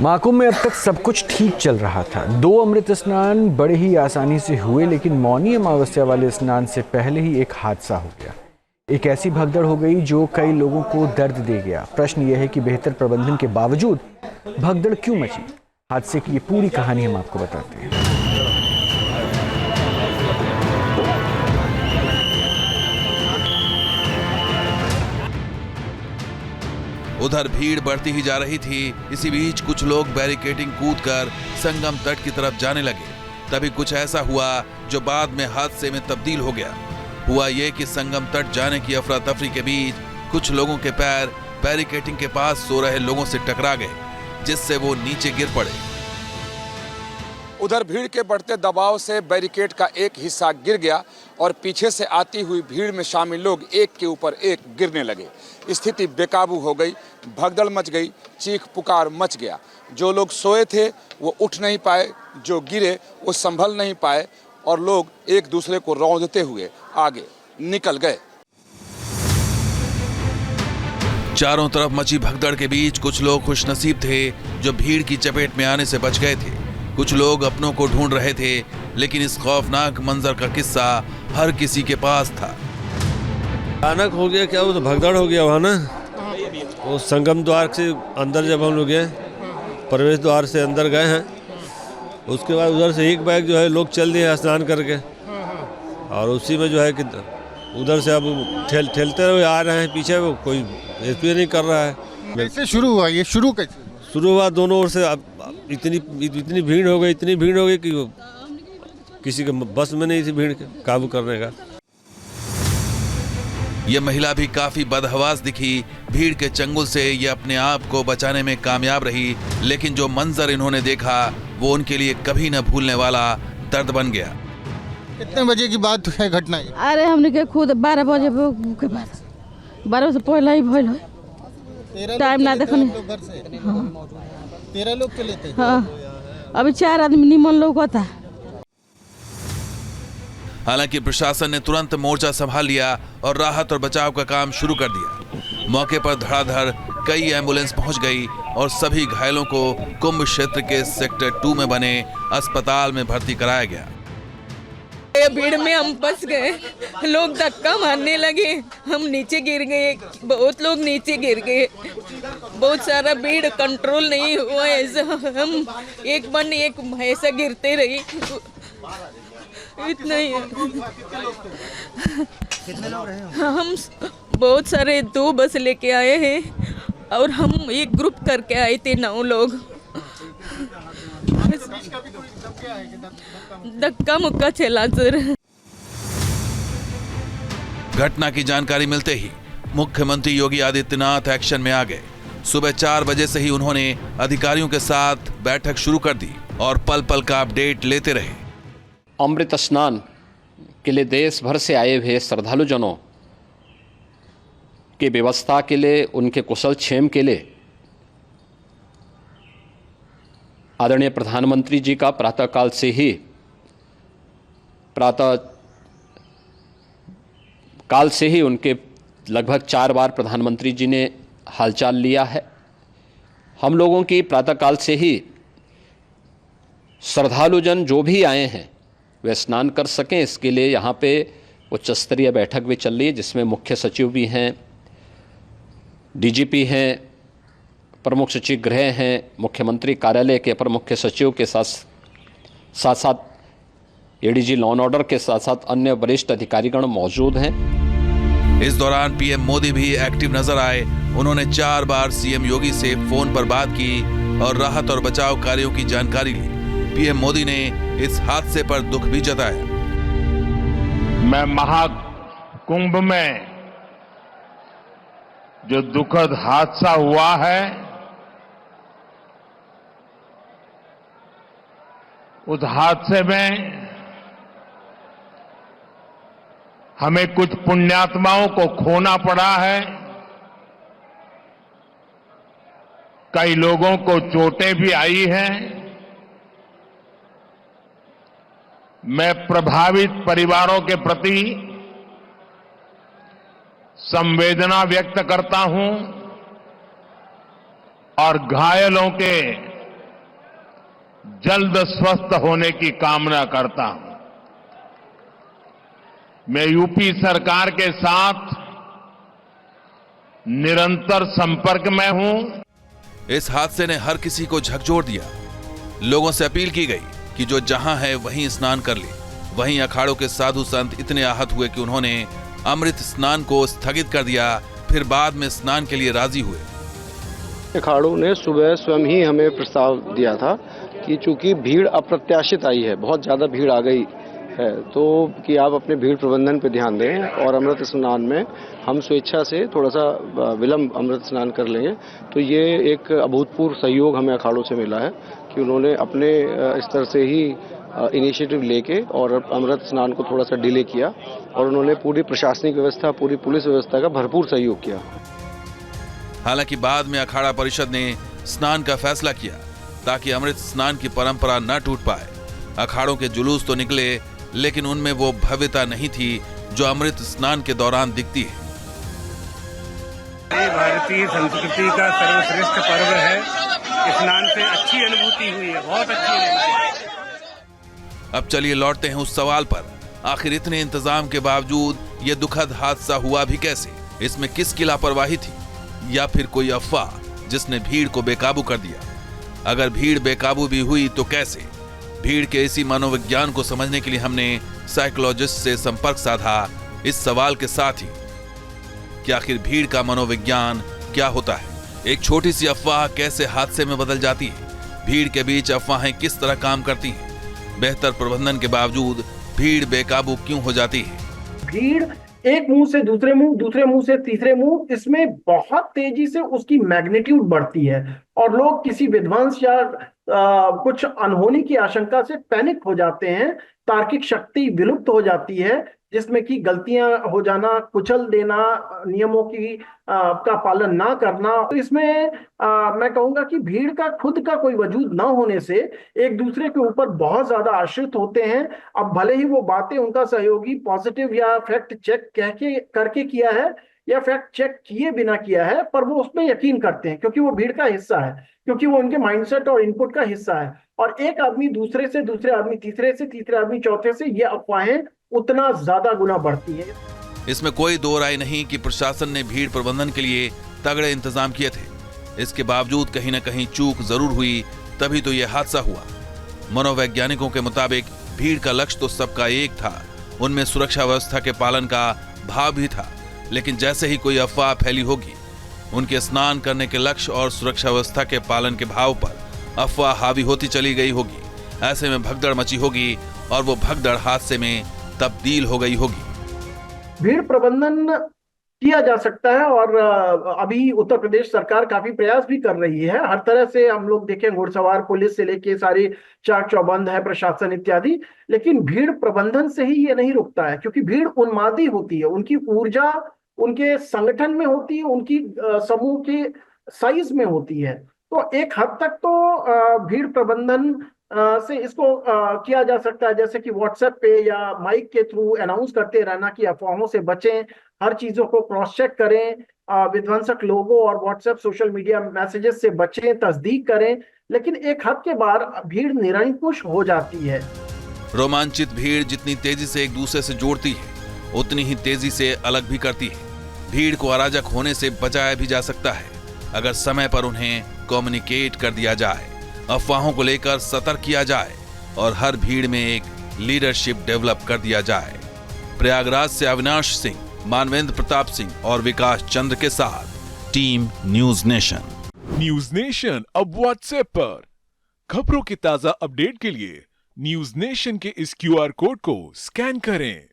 महाकुंभ में अब तक सब कुछ ठीक चल रहा था। 2 अमृत स्नान बड़े ही आसानी से हुए, लेकिन मौनी अमावस्या वाले स्नान से पहले ही एक हादसा हो गया। एक ऐसी भगदड़ हो गई जो कई लोगों को दर्द दे गया। प्रश्न यह है कि बेहतर प्रबंधन के बावजूद भगदड़ क्यों मची? हादसे की ये पूरी कहानी हम आपको बताते हैं। उधर भीड़ बढ़ती ही जा रही थी। इसी बीच कुछ लोग बैरिकेडिंग कूदकर संगम तट की तरफ जाने लगे। तभी कुछ ऐसा हुआ जो बाद में हादसे में तब्दील हो गया। हुआ ये कि संगम तट जाने की अफरा तफरी के बीच कुछ लोगों के पैर बैरिकेडिंग के पास सो रहे लोगों से टकरा गए, जिससे वो नीचे गिर पड़े। उधर भीड़ के बढ़ते दबाव से बैरिकेड का एक हिस्सा गिर गया और पीछे से आती हुई भीड़ में शामिल लोग एक के ऊपर एक गिरने लगे। स्थिति बेकाबू हो गई, भगदड़ मच गई, चीख पुकार मच गया। जो लोग सोए थे वो उठ नहीं पाए, जो गिरे वो संभल नहीं पाए और लोग एक दूसरे को रौंदते हुए आगे निकल गए। चारों तरफ मची भगदड़ के बीच कुछ लोग खुशनसीब थे जो भीड़ की चपेट में आने से बच गए थे। कुछ लोग अपनों को ढूंढ रहे थे, लेकिन इस खौफनाक मंजर का किस्सा हर किसी के पास था। अचानक हो गया क्या, वो तो भगदड़ हो गया वहाँ ना। वो संगम द्वार से अंदर जब हम लोग गए, प्रवेश द्वार से अंदर गए हैं, उसके बाद उधर से एक बैग जो है लोग चल दिए स्नान करके, और उसी में जो है कि उधर से अब ठेलते हुए आ रहे हैं पीछे, वो कोई रेस्क्यू नहीं कर रहा है। कैसे शुरू हुआ ये? शुरू कैसे शुरू हुआ? दोनों ओर से इतनी भीड़ हो गई कि किसी के बस में नहीं थी भीड़ के काबू करने का। ये महिला भी काफी बदहवास दिखी। भीड़ के चंगुल से ये अपने आप को बचाने में कामयाब रही, लेकिन जो मंजर इन्होंने देखा वो उनके लिए कभी न भूलने वाला दर्द बन गया। कितने बजे की बात है घटना? अरे हमने के खुद 12 बजे के बाद 12 से पहले ही भइल है। टाइम ना देखने। 13 लोग चले थे। हाँ, अभी 4 आदमी निमन लोग होता। हालांकि प्रशासन ने तुरंत मोर्चा संभाल लिया और राहत और बचाव का काम शुरू कर दिया। मौके पर धड़ाधड़ कई एम्बुलेंस पहुंच गई और सभी घायलों को कुंभ क्षेत्र के सेक्टर 2 में बने अस्पताल में भर्ती कराया गया। ये भीड़ में हम फंस गए, लोग धक्का मारने लगे, हम नीचे गिर गए, बहुत लोग नीचे गिर गए, बहुत सारा भीड़ कंट्रोल नहीं हुआ। ऐसा हम एक बन एक ऐसा गिरते रही, इतना ही। कितने लोग रहे? हम बहुत सारे 2 बस लेके आए हैं और हम एक ग्रुप करके आए थे 9 लोग। धक्का मुक्का चला सर। घटना की जानकारी मिलते ही मुख्यमंत्री योगी आदित्यनाथ एक्शन में आ गए। सुबह 4 बजे से ही उन्होंने अधिकारियों के साथ बैठक शुरू कर दी और पल पल का अपडेट लेते रहे। अमृत स्नान के लिए देश भर से आए हुए श्रद्धालुजनों की व्यवस्था के लिए, उनके कुशल क्षेम के लिए आदरणीय प्रधानमंत्री जी का प्रातःकाल से ही उनके लगभग 4 बार प्रधानमंत्री जी ने हालचाल लिया है। हम लोगों की प्रातःकाल से ही श्रद्धालुजन जो भी आए हैं वे स्नान कर सकें, इसके लिए यहाँ पे उच्च स्तरीय बैठक भी चल रही है, जिसमें मुख्य सचिव भी हैं, डीजीपी हैं, प्रमुख सचिव गृह हैं, मुख्यमंत्री कार्यालय के अपर मुख्य सचिव के साथ साथ एडीजी लॉ एंड ऑर्डर के साथ साथ अन्य वरिष्ठ अधिकारीगण मौजूद हैं। इस दौरान पीएम मोदी भी एक्टिव नजर आए। उन्होंने 4 बार सीएम योगी से फोन पर बात की और राहत और बचाव कार्यों की जानकारी ली। पीएम मोदी ने इस हादसे पर दुख भी जताया। मैं महाकुंभ में जो दुखद हादसा हुआ है, उस हादसे में हमें कुछ पुण्यात्माओं को खोना पड़ा है, कई लोगों को चोटें भी आई हैं। मैं प्रभावित परिवारों के प्रति संवेदना व्यक्त करता हूं और घायलों के जल्द स्वस्थ होने की कामना करता हूं। मैं यूपी सरकार के साथ निरंतर संपर्क में हूं। इस हादसे ने हर किसी को झकझोर दिया। लोगों से अपील की गई कि जो जहां है वहीं स्नान कर ले। वहीं अखाड़ों के साधु संत इतने आहत हुए कि उन्होंने अमृत स्नान को स्थगित कर दिया, फिर बाद में स्नान के लिए राजी हुए। अखाड़ों ने सुबह स्वयं ही हमें प्रस्ताव दिया था कि चूंकि भीड़ अप्रत्याशित आई है, बहुत ज़्यादा भीड़ आ गई है, तो कि आप अपने भीड़ प्रबंधन पर ध्यान दें और अमृत स्नान में हम स्वेच्छा से थोड़ा सा विलंब अमृत स्नान कर लेंगे। तो ये एक अभूतपूर्व सहयोग हमें अखाड़ों से मिला है कि उन्होंने अपने स्तर से ही इनिशिएटिव लेके और अमृत स्नान को थोड़ा सा डिले किया और उन्होंने पूरी प्रशासनिक व्यवस्था, पूरी पुलिस व्यवस्था का भरपूर सहयोग किया। हालांकि बाद में अखाड़ा परिषद ने स्नान का फैसला किया ताकि अमृत स्नान की परंपरा न टूट पाए। अखाड़ों के जुलूस तो निकले, लेकिन उनमें वो भव्यता नहीं थी जो अमृत स्नान के दौरान दिखती है। भारतीय संस्कृति का सर्वश्रेष्ठ पर्व है। स्नान से अच्छी अनुभूति हुई है, बहुत अच्छी अनुभूति। अब चलिए लौटते हैं उस सवाल पर, आखिर इतने इंतजाम के बावजूद ये दुखद हादसा हुआ भी कैसे? इसमें किसकी लापरवाही थी या फिर कोई अफवाह जिसने भीड़ को बेकाबू कर दिया? अगर भीड़ बेकाबू भी हुई तो कैसे? भीड़ के इसी मनोविज्ञान को समझने के लिए हमने साइकोलॉजिस्ट से संपर्क साधा, इस सवाल के साथ ही कि आखिर भीड़ का मनोविज्ञान क्या होता है? एक छोटी सी अफवाह कैसे हादसे में बदल जाती है? भीड़ के बीच अफवाहें किस तरह काम करती हैं? बेहतर प्रबंधन के बावजूद भीड़ बेकाबू क्यों हो जाती है? भीड़ एक मुंह से दूसरे मुंह, दूसरे मुंह से तीसरे मुंह, इसमें बहुत तेजी से उसकी मैग्नीट्यूड बढ़ती है और लोग किसी विध्वंस या कुछ अनहोनी की आशंका से पैनिक हो जाते हैं। तार्किक शक्ति विलुप्त हो जाती है, जिसमें कि गलतियां हो जाना, कुचल देना, नियमों की का पालन ना करना। तो इसमें मैं कहूंगा कि भीड़ का खुद का कोई वजूद ना होने से एक दूसरे के ऊपर बहुत ज्यादा आश्रित होते हैं। अब भले ही वो बातें उनका सहयोगी पॉजिटिव या फैक्ट चेक करके किया है या फैक्ट चेक किए बिना किया है, पर वो उसमें यकीन करते हैं क्योंकि वो भीड़ का हिस्सा है, क्योंकि वो उनके माइंडसेट और इनपुट का हिस्सा है। और एक आदमी दूसरे से, दूसरे आदमी तीसरे से, तीसरे आदमी चौथे से, ये अफवाहें उतना ज्यादा गुना बढ़ती है। इसमें कोई दो राय नहीं कि प्रशासन ने भीड़ प्रबंधन के लिए तगड़े इंतजाम किए थे। इसके बावजूद कहीं न कहीं चूक जरूर हुई, तभी तो यह हादसा हुआ। मनोवैज्ञानिकों के मुताबिक भीड़ का लक्ष्य तो सबका एक था, उनमें सुरक्षा व्यवस्था के पालन का भाव भी था। लेकिन जैसे ही कोई अफवाह फैली होगी, उनके स्नान करने के लक्ष्य और सुरक्षा व्यवस्था के पालन के भाव पर अफवाह हावी होती चली गई होगी। ऐसे में भगदड़ मची होगी और वो भगदड़ हादसे में तब्दील हो गई होगी। भीड़ प्रबंधन किया जा सकता है और अभी उत्तर प्रदेश सरकार काफी प्रयास भी कर रही है। हर तरह से हम लोग देखें, घुड़सवार पुलिस से लेके सारी चाक चौबंद है, प्रशासन इत्यादि। लेकिन भीड़ प्रबंधन से ही ये नहीं रुकता है, क्योंकि भीड़ उन्मादी होती है, उनकी ऊर्जा उनके संगठन में होती है, उनकी समूह के साइज में होती है। तो एक हद तक तो भीड़ प्रबंधन से इसको किया जा सकता है, जैसे कि व्हाट्सएप पे या माइक के थ्रू अनाउंस करते रहना कि अफवाहों से बचें, हर चीजों को क्रॉस चेक करें, विध्वंसक लोगों और व्हाट्सएप सोशल मीडिया मैसेजेस से बचें, तस्दीक करें। लेकिन एक हद के बाद भीड़ निरंकुश हो जाती है। रोमांचित भीड़ जितनी तेजी से एक दूसरे से जोड़ती है, उतनी ही तेजी से अलग भी करती है। भीड़ को अराजक होने से बचाया भी जा सकता है अगर समय पर उन्हें कम्युनिकेट कर दिया जाए, अफवाहों को लेकर सतर्क किया जाए और हर भीड़ में एक लीडरशिप डेवलप कर दिया जाए। प्रयागराज से अविनाश सिंह, मानवेंद्र प्रताप सिंह और विकास चंद्र के साथ team news nation. News nation अब व्हाट्सएप पर खबरों की ताजा अपडेट के लिए न्यूज नेशन के इस QR कोड को स्कैन करें।